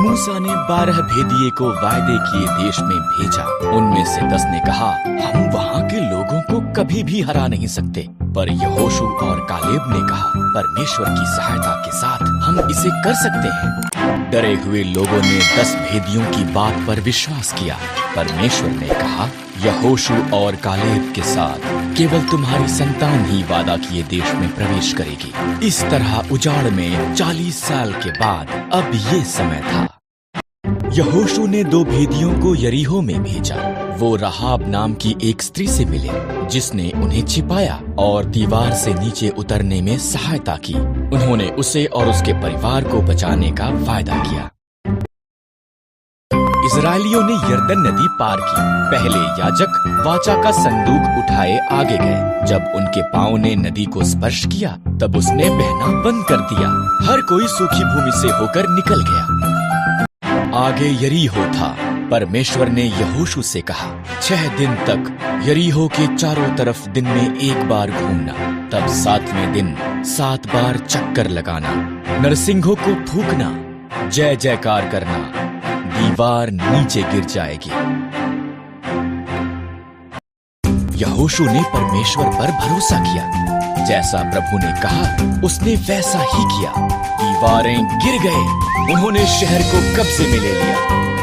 मूसा ने 12 भेदिए को वायदे किए देश में भेजा। उनमें से 10 ने कहा, हम वहाँ के लोगों को कभी भी हरा नहीं सकते। पर यहोशू और कालेब ने कहा, परमेश्वर की सहायता के साथ हम इसे कर सकते हैं। डरे हुए लोगों ने 10 भेदियों की बात पर विश्वास किया। परमेश्वर ने कहा, यहोशू और कालेब के साथ केवल तुम्हारी संतान ही वादा किए देश में प्रवेश करेगी। इस तरह उजाड़ में 40 साल के बाद अब ये समय था। यहोशू ने 2 भेदियों को यरीहो में भेजा। वो राहाब नाम की एक स्त्री से मिले, जिसने उन्हें छिपाया और दीवार से नीचे उतरने में सहायता की। उन्होंने उसे और उसके परिवार को बचाने का वायदा किया। इजरायलियों ने यरदन नदी पार की। पहले याजक वाचा का संदूक उठाए आगे गए। जब उनके पांव ने नदी को स्पर्श किया, तब उसने बहना बंद कर दिया। हर कोई सूखी भूमि से होकर निकल गया। आगे यरीहो था। परमेश्वर ने यहोशू से कहा, 6 दिन तक यरीहो के चारों तरफ दिन में 1 बार घूमना। तब 7वें दिन 7 बार चक्कर लगाना, नरसिंहों को फूंकना, जय जयकार करना। दीवार नीचे गिर जाएगी। यहोशू ने परमेश्वर पर भरोसा किया। जैसा प्रभु ने कहा, उसने वैसा ही किया। दीवारें गिर गए। उन्होंने शहर को कब्जे में ले लिया।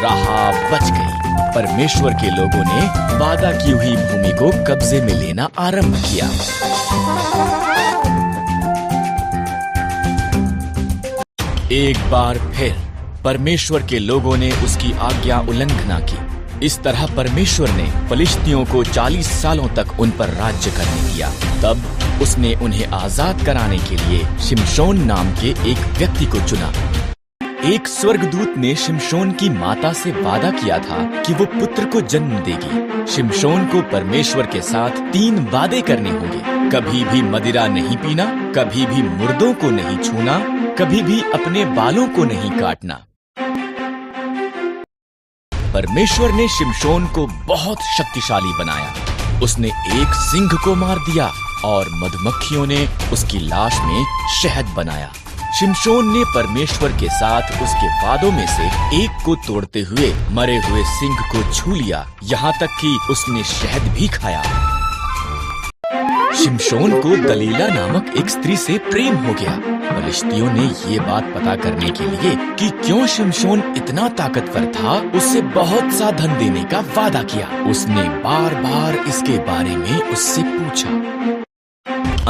राहाब बच गई। परमेश्वर के लोगों ने वादा की हुई भूमि को कब्जे में लेना आरंभ किया। एक बार फिर परमेश्वर के लोगों ने उसकी आज्ञा उल्लंघना की। इस तरह परमेश्वर ने फलिश्तियों को 40 सालों तक उन पर राज्य करने दिया। तब उसने उन्हें आजाद कराने के लिए शिमशोन नाम के एक व्यक्ति को चुना। एक स्वर्गदूत ने शिमशोन की माता से वादा किया था कि वो पुत्र को जन्म देगी। शिमशोन को परमेश्वर के साथ 3 वादे करने होंगे। कभी भी मदिरा नहीं पीना, कभी भी मुर्दों को नहीं छूना, कभी भी अपने बालों को नहीं काटना। परमेश्वर ने शिमशोन को बहुत शक्तिशाली बनाया। उसने एक सिंह को मार दिया और मधुमक्खियों ने उसकी लाश में शहद बनाया। शिमशोन ने परमेश्वर के साथ उसके वादों में से एक को तोड़ते हुए मरे हुए सिंह को छू लिया, यहाँ तक कि उसने शहद भी खाया। शिमशोन को दलीला नामक एक स्त्री से प्रेम हो गया। फलिश्तियों ने ये बात पता करने के लिए कि क्यों शिमशोन इतना ताकतवर था, उससे बहुत सा धन देने का वादा किया। उसने बार बार इसके बारे में उससे पूछा।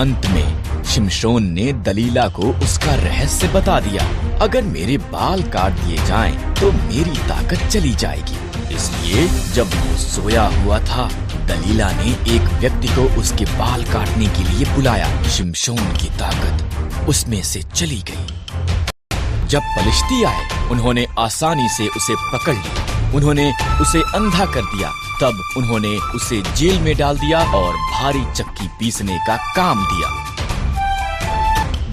अंत में शिमशोन ने दलीला को उसका रहस्य बता दिया। अगर मेरे बाल काट दिए जाएं, तो मेरी ताकत चली जाएगी। इसलिए जब वो सोया हुआ था, दलीला ने एक व्यक्ति को उसके बाल काटने के लिए बुलाया। शिमशोन की ताकत उसमें से चली गई। जब फलिश्ती आए, उन्होंने आसानी से उसे पकड़ लिया। उन्होंने उसे अंधा कर दिया। तब उन्होंने उसे जेल में डाल दिया और भारी चक्की पीसने का काम दिया।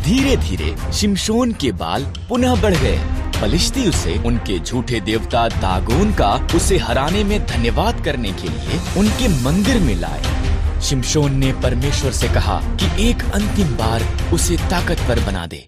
धीरे धीरे शिमशोन के बाल पुनः बढ़ गए। फलिश्ती उसे उनके झूठे देवता दागोन का उसे हराने में धन्यवाद करने के लिए उनके मंदिर में लाए। शिमशोन ने परमेश्वर से कहा कि एक अंतिम बार उसे ताकतवर बना दे।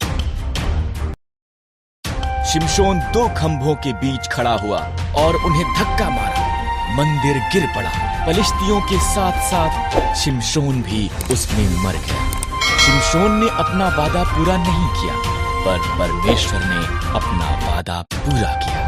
शिमशोन 2 खंभों के बीच खड़ा हुआ और उन्हें धक्का मारा। मंदिर गिर पड़ा। फलिश्तियों के साथ साथ शिमशोन भी उसमें मर गया। शिमशोन ने अपना वादा पूरा नहीं किया, पर परमेश्वर ने अपना वादा पूरा किया।